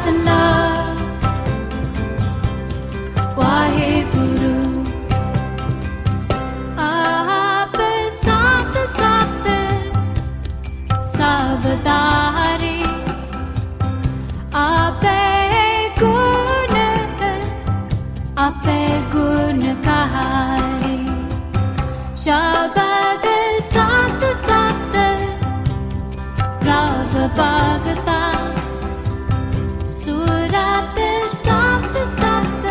Sadhana Waheguru Aap Sat Sat Sabdari Ape Gun Kahari Shabad Sat Sat Prav Bhagata Surat Sat Sat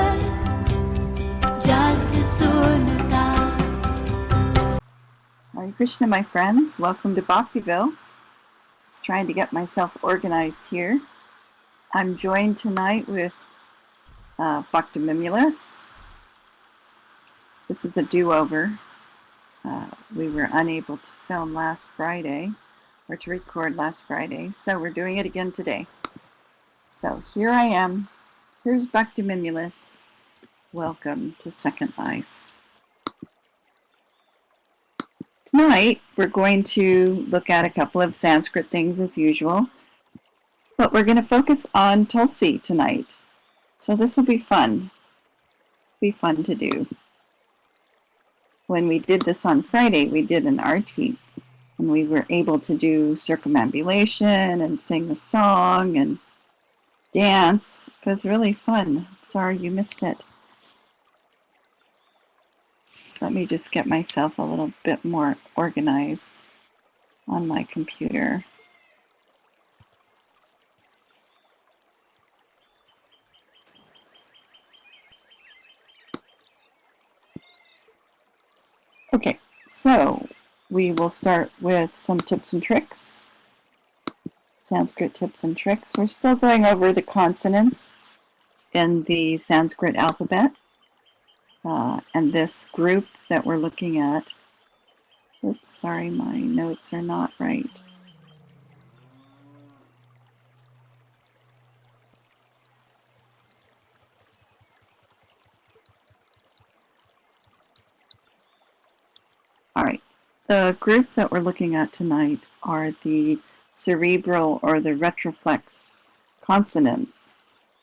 Jas Sunata. Hare Krishna, my friends. Welcome to Bhaktiville. Just trying to get myself organized here. I'm joined tonight with Bhaktimimulus. This is a do-over. We were unable to film last Friday, or to record last Friday, so we're doing it again today. So here I am. Here's Bhaktimimulus. Welcome to Second Life. Tonight, we're going to look at a couple of Sanskrit things as usual, but we're going to focus on Tulsi tonight. So this will be fun. This will be fun to do. When we did this on Friday, we did an arti, and we were able to do circumambulation and sing a song and dance. It was really fun. I'm sorry you missed it. Let me just get myself a little bit more organized on my computer. Okay, so we will start with some tips and tricks. Sanskrit tips and tricks. We're still going over the consonants in the Sanskrit alphabet. And this group that we're looking at, oops, sorry, my notes are not right. All right, the group that we're looking at tonight are the cerebral or the retroflex consonants.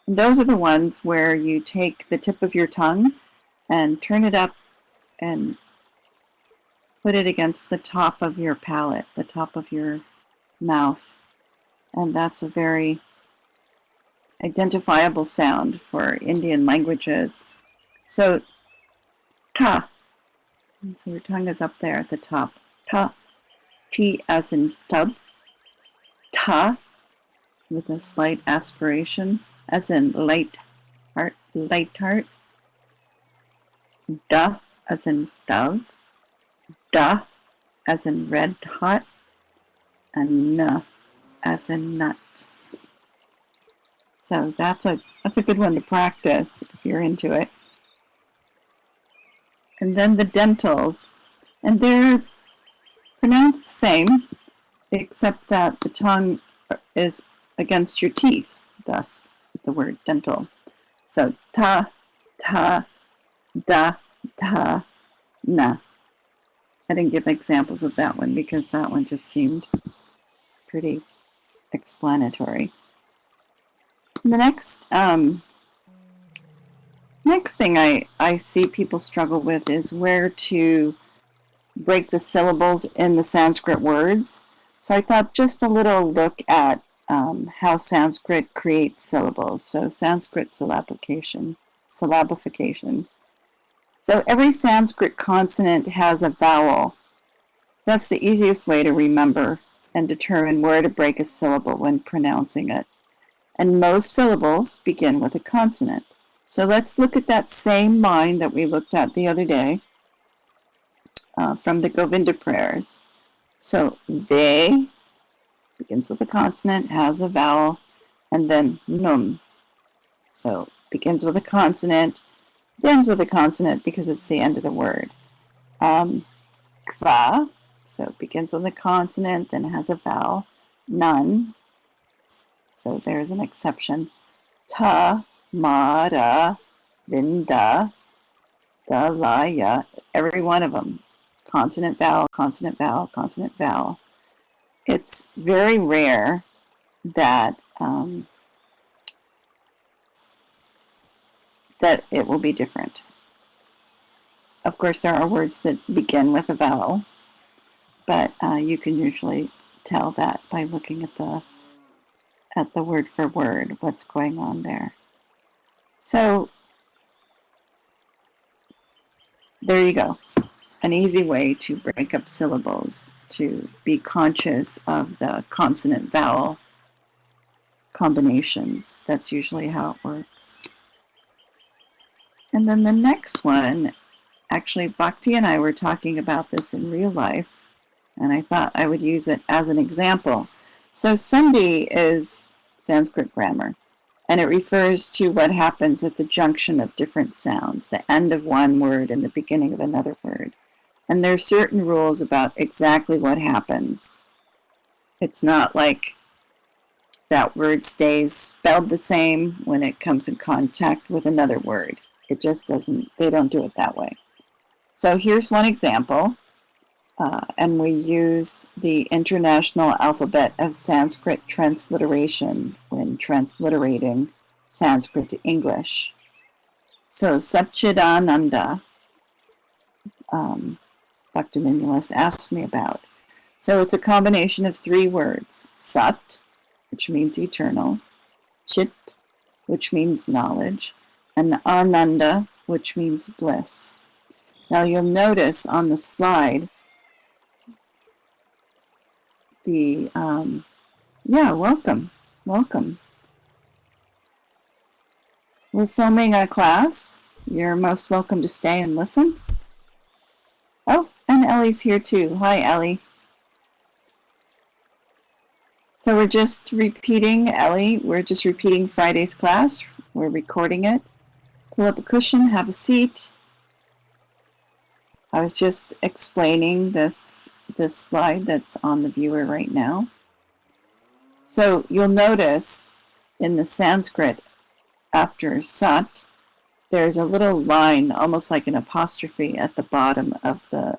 And those are the ones where you take the tip of your tongue and turn it up and put it against the top of your palate, the top of your mouth. And that's a very identifiable sound for Indian languages. So, ta. And so your tongue is up there at the top. Ta. T as in tub. Ta with a slight aspiration, as in light heart, light heart. Da as in dove, da as in red hot, and na as in nut. So that's a good one to practice if you're into it. And then the dentals, and they're pronounced the same, except that the tongue is against your teeth, thus the word dental. So ta, ta, da, ta, na. I didn't give examples of that one because that one just seemed pretty explanatory. And the next thing I see people struggle with is where to break the syllables in the Sanskrit words. So I thought just a little look at how Sanskrit creates syllables. So Sanskrit syllabification. So every Sanskrit consonant has a vowel. That's the easiest way to remember and determine where to break a syllable when pronouncing it. And most syllables begin with a consonant. So let's look at that same line that we looked at the other day from the Govinda prayers. So they begins with a consonant, has a vowel, and then num. So begins with a consonant, ends with a consonant because it's the end of the word. Kva, so it begins with a consonant, then has a vowel. None, so there's an exception. Ta, ma, ra, vinda, da, la, ya, every one of them. Consonant, vowel, consonant, vowel, consonant, vowel. It's very rare that that it will be different. Of course, there are words that begin with a vowel, but you can usually tell that by looking at the word for word, what's going on there. So there you go. An easy way to break up syllables, to be conscious of the consonant vowel combinations. That's usually how it works. And then the next one, actually, Bhakti and I were talking about this in real life, and I thought I would use it as an example. So Sandhi is Sanskrit grammar, and it refers to what happens at the junction of different sounds, the end of one word and the beginning of another word. And there are certain rules about exactly what happens. It's not like that word stays spelled the same when it comes in contact with another word. It just doesn't, they don't do it that way. So here's one example, and we use the International Alphabet of Sanskrit Transliteration when transliterating Sanskrit to English. So Satchidananda, Dr. Mimulus asked me about. So it's a combination of three words: Sat, which means eternal, Chit, which means knowledge, and Ananda, which means bliss. Now you'll notice on the slide the, welcome. We're filming a class. You're most welcome to stay and listen. Oh, and Ellie's here too. Hi, Ellie. So we're just repeating, Ellie, we're just repeating Friday's class. We're recording it. Pull up a cushion, have a seat. I was just explaining this slide that's on the viewer right now. So you'll notice in the Sanskrit, after Sat, there's a little line, almost like an apostrophe at the bottom of the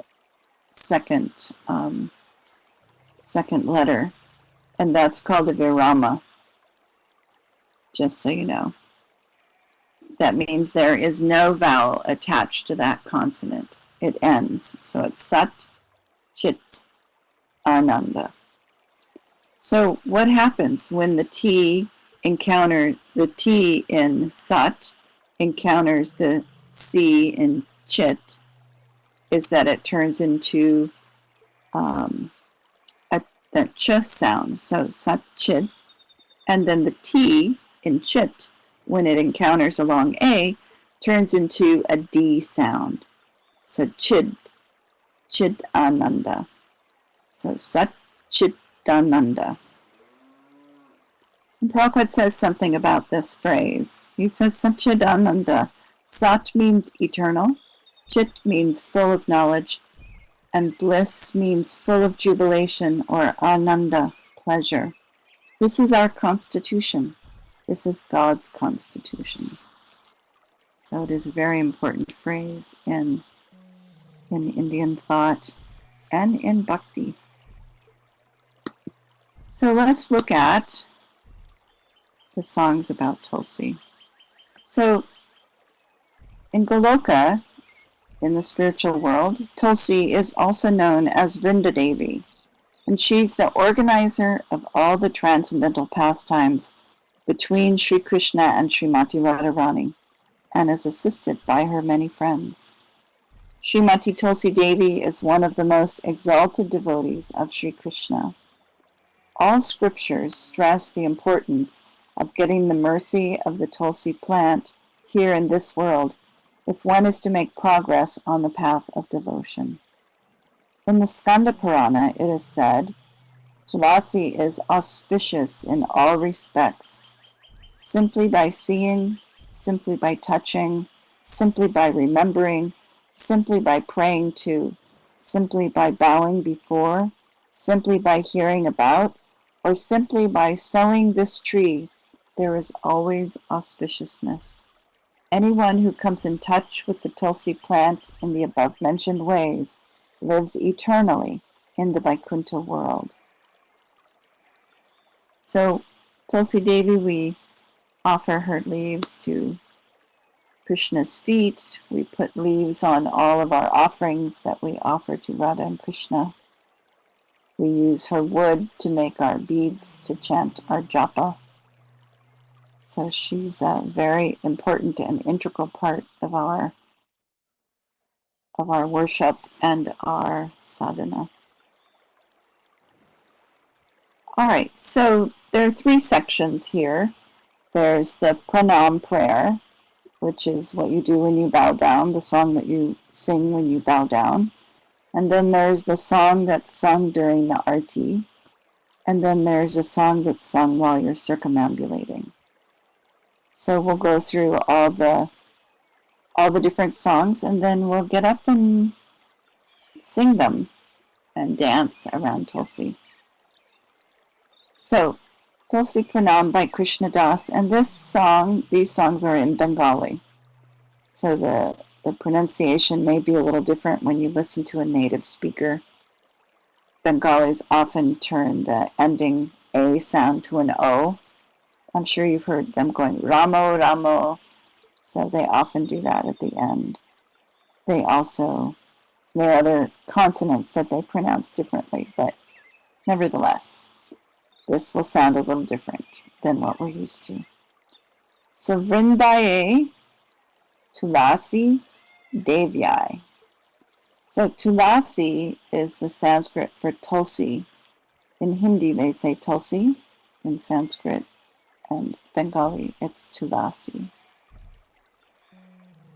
second letter, and that's called a virama, just so you know. That means there is no vowel attached to that consonant. It ends. So it's Sat, Chit, Ananda. So what happens when the T in Sat encounters the C in Chit is that it turns into the ch sound. So Sat, Chit, and then the T in Chit, when it encounters a long A, turns into a D sound. So Chid Ananda. So Sat Chit Ananda. And Prabhupada says something about this phrase. He says Satchidananda. Sat means eternal, Chit means full of knowledge, and bliss means full of jubilation or ananda, pleasure. This is our constitution. This is God's constitution. So it is a very important phrase in Indian thought and in bhakti. So let's look at the songs about Tulsi. So in Goloka, in the spiritual world, Tulsi is also known as Vrindadevi, and she's the organizer of all the transcendental pastimes between Sri Krishna and Srimati Radharani, and is assisted by her many friends. Srimati Tulsi Devi is one of the most exalted devotees of Sri Krishna. All scriptures stress the importance of getting the mercy of the Tulsi plant here in this world if one is to make progress on the path of devotion. In the Skanda Purana, it is said, Tulasi is auspicious in all respects, simply by seeing, simply by touching, simply by remembering, simply by praying to, simply by bowing before, simply by hearing about, or simply by sowing this tree, there is always auspiciousness. Anyone who comes in touch with the Tulsi plant in the above-mentioned ways lives eternally in the Vaikuntha world. So, Tulsi Devi, we offer her leaves to Krishna's feet. We put leaves on all of our offerings that we offer to Radha and Krishna. We use her wood to make our beads to chant our japa. So she's a very important and integral part of our worship and our sadhana. All right, so there are 3 sections here. There's the pranam prayer, which is what you do when you bow down, the song that you sing when you bow down. And then there's the song that's sung during the arti. And then there's a song that's sung while you're circumambulating. So we'll go through all the different songs, and then we'll get up and sing them and dance around Tulsi. So, Tulsi Pranam by Krishna Das, and these songs are in Bengali. So the pronunciation may be a little different when you listen to a native speaker. Bengalis often turn the ending A sound to an O. I'm sure you've heard them going Ramo, Ramo. So they often do that at the end. There are other consonants that they pronounce differently, but nevertheless, this will sound a little different than what we're used to. So Vrindaye Tulasi Devyai. So Tulasi is the Sanskrit for Tulsi. In Hindi they say Tulsi, in Sanskrit, and Bengali it's Tulasi.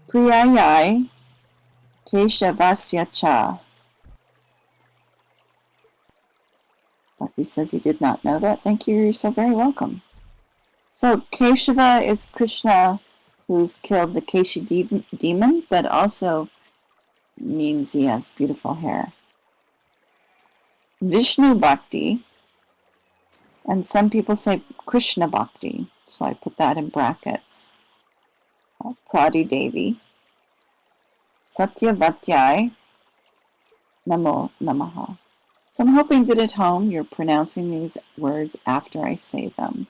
Priyayai Keshavasya Cha. Bhakti says he did not know that. Thank you, you're so very welcome. So Keshava is Krishna who's killed the Keshi demon, but also means he has beautiful hair. Vishnu Bhakti, and some people say Krishna Bhakti, so I put that in brackets. Prati Devi. Satyavatyai Namo Namaha. So I'm hoping that at home you're pronouncing these words after I say them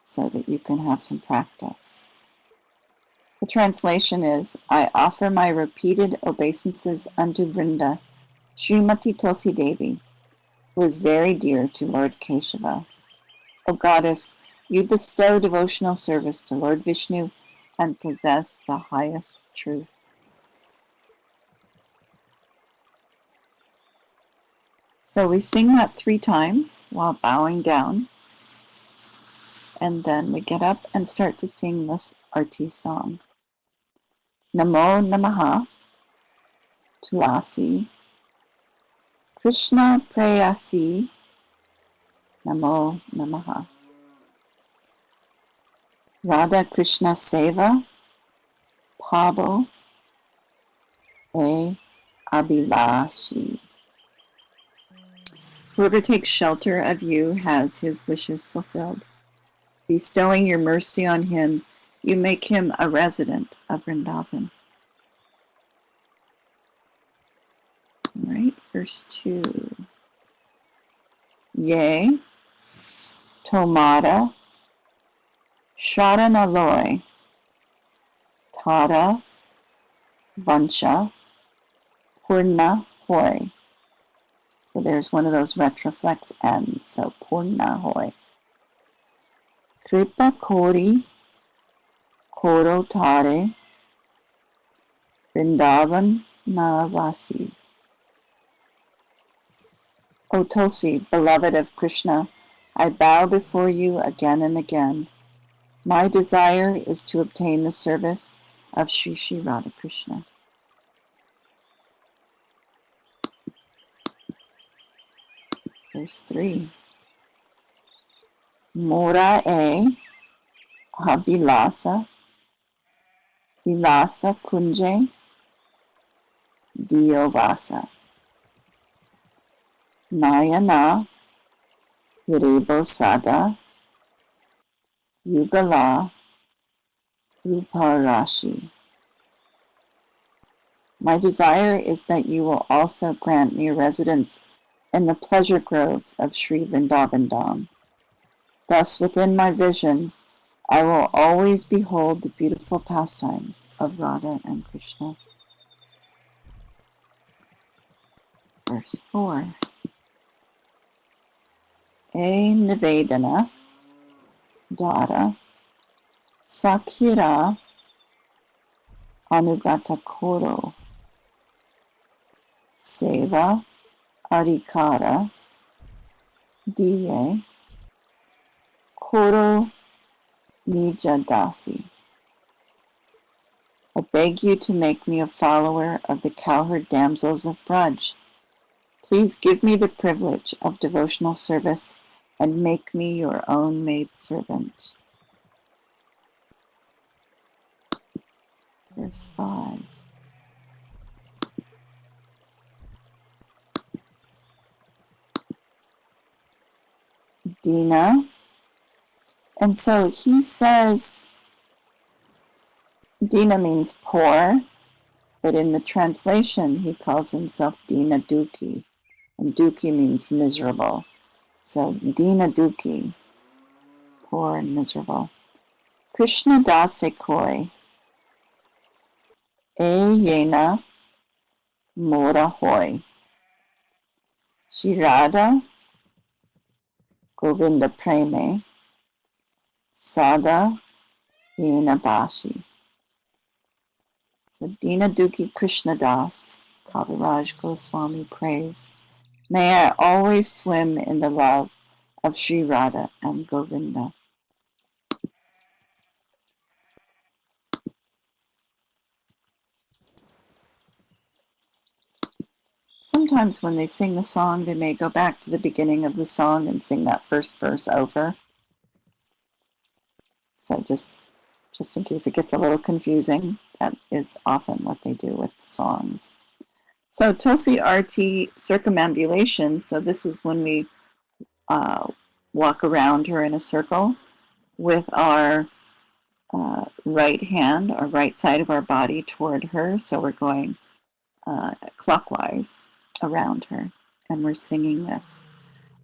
so that you can have some practice. The translation is, I offer my repeated obeisances unto Vrinda, Srimati Tulsi Devi, who is very dear to Lord Keshava. O Goddess, you bestow devotional service to Lord Vishnu and possess the highest truth. So we sing that 3 times while bowing down, and then we get up and start to sing this arti song. Namo Namaha Tulasi Krishna Prayasi Namo Namaha Radha Krishna Seva Pabo E Abhilashi. Whoever takes shelter of you has his wishes fulfilled. Bestowing your mercy on him, you make him a resident of Vrindavan. All right, verse 2. Yea, Tomada, Sharanaloy, Tada, Vansha, Purna Hoy. So there's one of those retroflex N's, so Purna Hoy. Kripa Kori, Koro Tare, Vrindavan Navasi. O Tulsi, beloved of Krishna, I bow before you again and again. My desire is to obtain the service of Sri Sri Radha Krishna. Verse 3. Mora e Abhilasa, Vilasa Kunje, Diovasa. Nayana, Hirebo Sada, Yugala, Ruparashi. My desire is that you will also grant me residence in the pleasure groves of Sri Vrindavan Dham. Thus, within my vision, I will always behold the beautiful pastimes of Radha and Krishna. Verse 4. E Nivedana Dara Sakira Anugata Koro Seva Adhikara Diye Koro Nijadasi. I beg you to make me a follower of the cowherd damsels of Braj. Please give me the privilege of devotional service and make me your own maidservant. Verse 5. Dina. And so he says, Dina means poor, but in the translation he calls himself Dina Dukhi, and Dukhi means miserable. So Dina Dukhi, poor and miserable. Krishna Dase Koi, E Yena Mora Hoy, Shirada Govinda Preme, Sada Yena Bashi. So Dina Dukhi Krishna Das, Kaviraj Goswami prays, may I always swim in the love of Sri Radha and Govinda. Sometimes when they sing the song, they may go back to the beginning of the song and sing that first verse over. So just in case it gets a little confusing, that is often what they do with songs. So Tulsi Arti circumambulation, so this is when we walk around her in a circle with our right hand, our right side of our body toward her. So we're going clockwise around her, and we're singing this.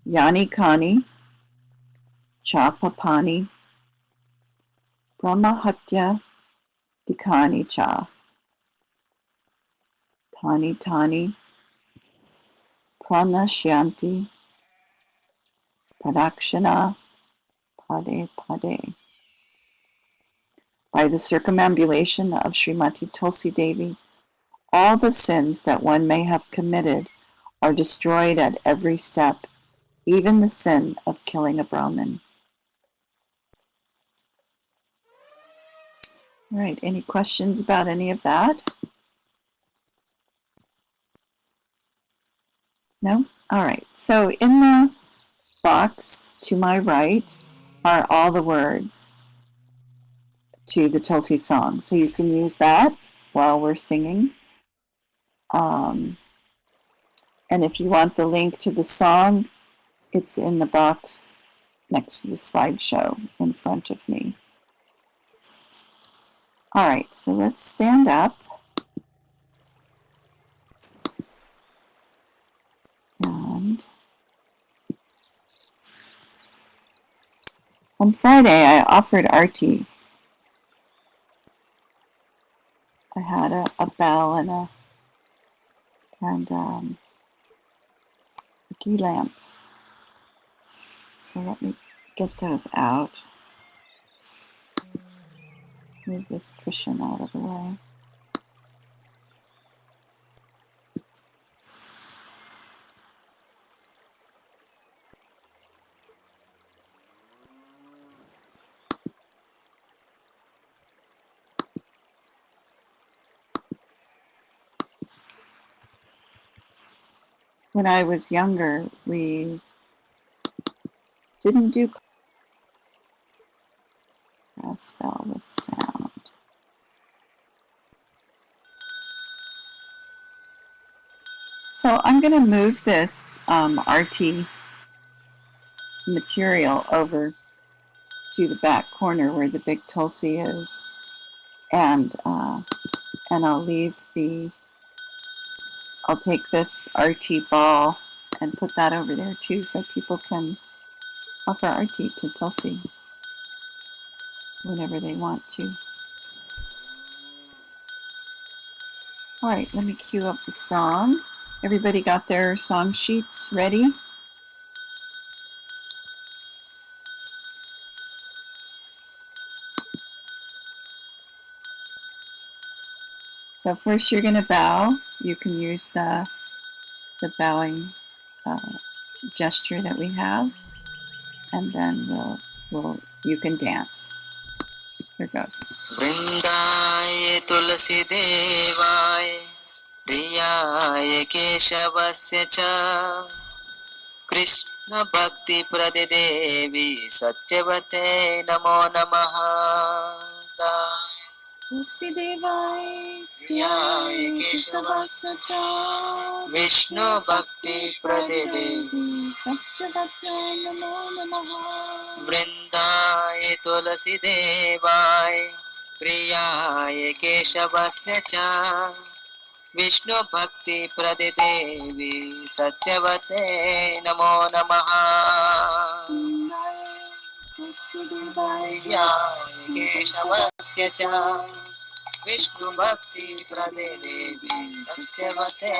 Yani Kani, Chapapani, Brahmahatya, Dikani Cha, Tani Tani, Pranashyanti, Pradakshana, Pade Pade. By the circumambulation of Srimati Tulsi Devi, all the sins that one may have committed are destroyed at every step, even the sin of killing a Brahmin. All right, any questions about any of that? No? All right, so in the box to my right are all the words to the Tulsi song. So you can use that while we're singing. And if you want the link to the song, it's in the box next to the slideshow in front of me. All right, so let's stand up. And on Friday, I offered Arti. I had a bell and a ghee lamp. So let me get those out. Move this cushion out of the way. When I was younger, we didn't do spell with sound. So I'm going to move this RT material over to the back corner where the big Tulsi is, and I'll take this RT ball and put that over there too, so people can offer RT to Tulsi. whenever they want to. All right, let me cue up the song. Everybody got their song sheets ready? So first you're going to bow. You can use the bowing gesture that we have, and then you can dance. Here goes. वृन्दाय तुलसी देवाय प्रियाय केशवस्य च कृष्ण भक्ति प्रदिदेवी सत्यवते नमो नमः तुलसीदेवाय प्रियाय केशवस्य च विष्णु भक्ति प्रदिदेवी सत्यवते नमो नमः वृन्दाय तुलसी देवाय प्रियाय केशवस्य च विष्णु भक्ति प्रदिदेवी सत्यवते नमो नमः प्रियाय केशवस्य च विष्णु भक्ति प्रदिदेवी सत्यवते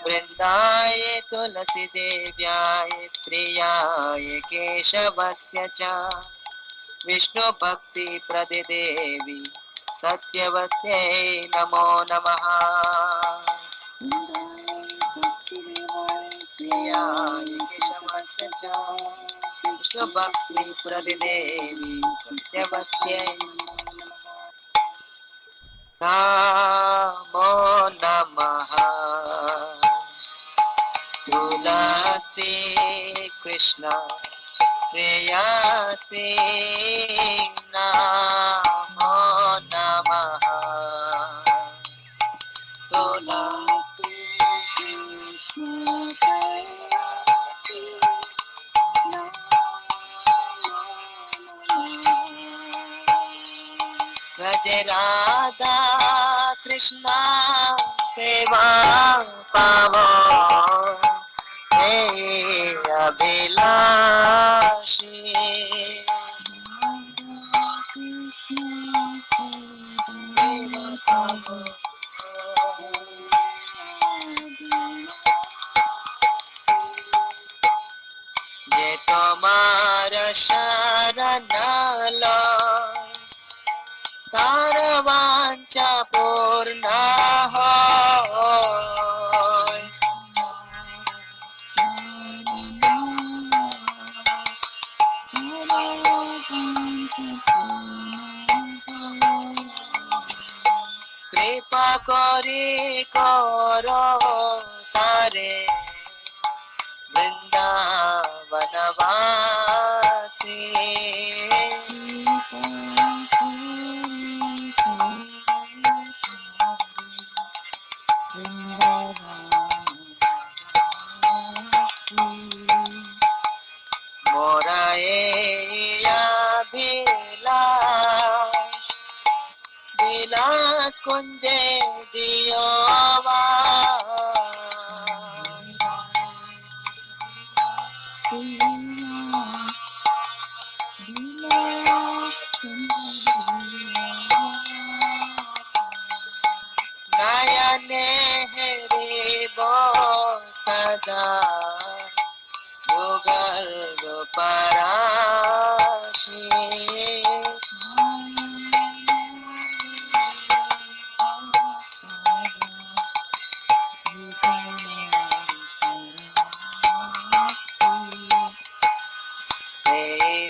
वृन्दाय तुलसी देव्याय प्रियाय केशवस्य च विष्णु भक्ति प्रदिदेवी सत्यवत्यै नमो नमः प्रियाय केशवस्य च विष्णु भक्ति प्रदिदेवी सत्यवत्यै नमो नमः तुलसी कृष्ण प्रेयसी नमो नमः तुलसी कृष्ण प्रेयसी व्रज राधा कृष्णा सेवा पावो हे अभिलाषी सेवा पावो जे तुम्हार शरण लो तार वांछा पूर्ण होय कृपा करी करो तारे वृंदावनवासी मोरा विलास कुंजे दियो नयने हेरे बो सदा युगल पराशी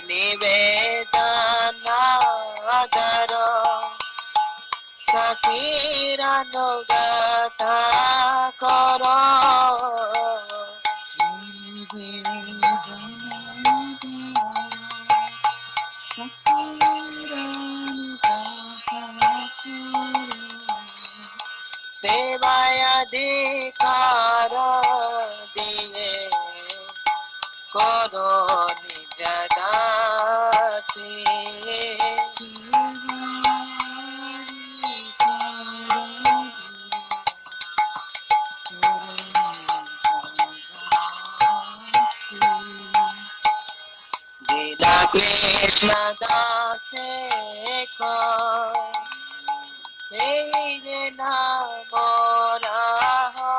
निवेदना दरो सखीरानुगता करो सेवायाधिकार दिए करो निज दासी Krishna dase ko mere namora ho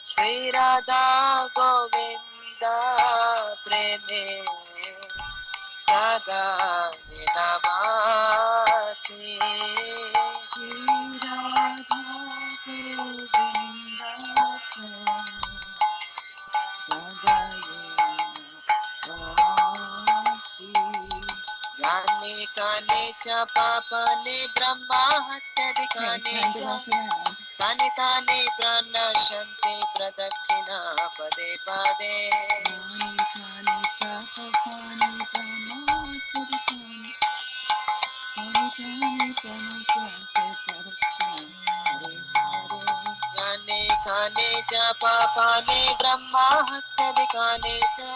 Shri Radha Govinda Preme Sada Namasi Shri Radha Govinda Jane kane cha papa ne brahma hatyadikane cha Tane tane prana shanti pradakshina pade pade Jane kane cha papa ne brahma hatyadikane cha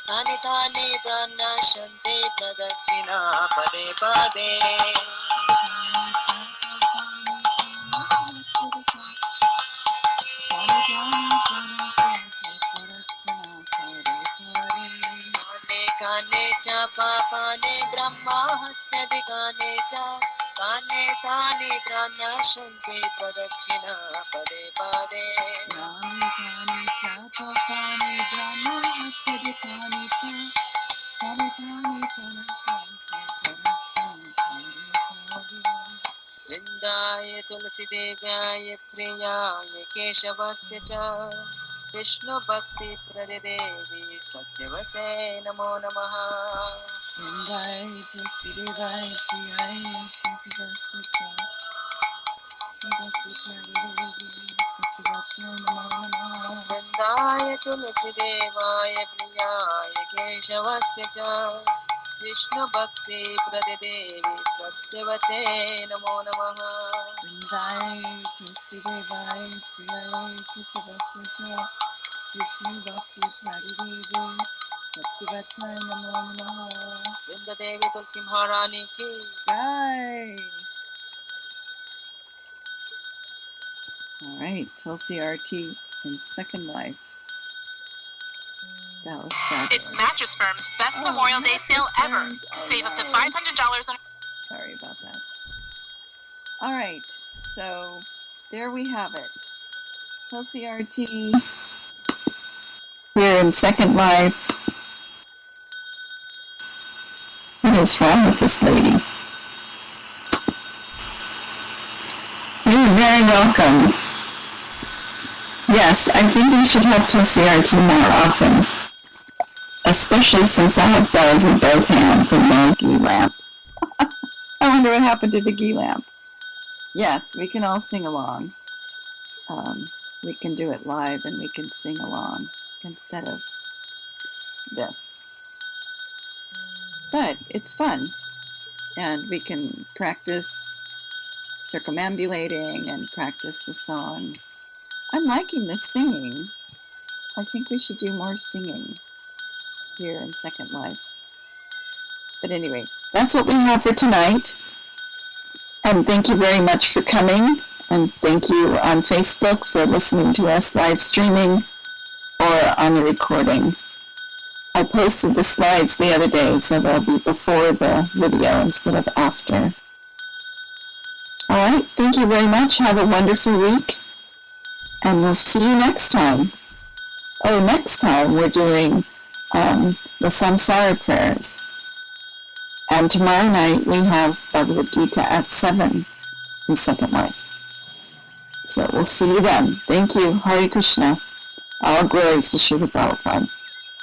Tane tane prana shanti pradakshina pade pade Kane cha papa ne brahma hatyadikane cha Kane tane prana shanti pradakshina pade pade Vrindaya tulsi devyaya priyaya keshavasya cha Vishnu bhakti pradevi satyavate namo namaha Vrindaya tulsi devaya priyaya keshavasya cha Vishnu bhakti pradevi satyavate namo namaha Vrinda Devi Tulsi Maharani ki All right, Tulsi RT in Second Life. That was fabulous. It's Mattress Firm's best Memorial Day sale ever. Save up to $500 on. Sorry about that. All right, so there we have it. Tulsi RT here in Second Life. What is wrong with this lady? You're very welcome. Yes, I think we should have Tulsi RT more often, especially since I have bells in both hands and no ghee lamp. I wonder what happened to the ghee lamp. Yes, we can all sing along. We can do it live and we can sing along instead of this. But it's fun, and we can practice circumambulating and practice the songs. I'm liking the singing. I think we should do more singing here in Second Life. But anyway, that's what we have for tonight. And thank you very much for coming. And thank you on Facebook for listening to us live streaming or on the recording. I posted the slides the other day, so they'll be before the video instead of after. All right, thank you very much. Have a wonderful week. And we'll see you next time. Oh, next time we're doing the Samsara prayers. And tomorrow night we have Bhagavad Gita at 7 in Second Life. So we'll see you then. Thank you. Hare Krishna. All glories to Srila Prabhupada.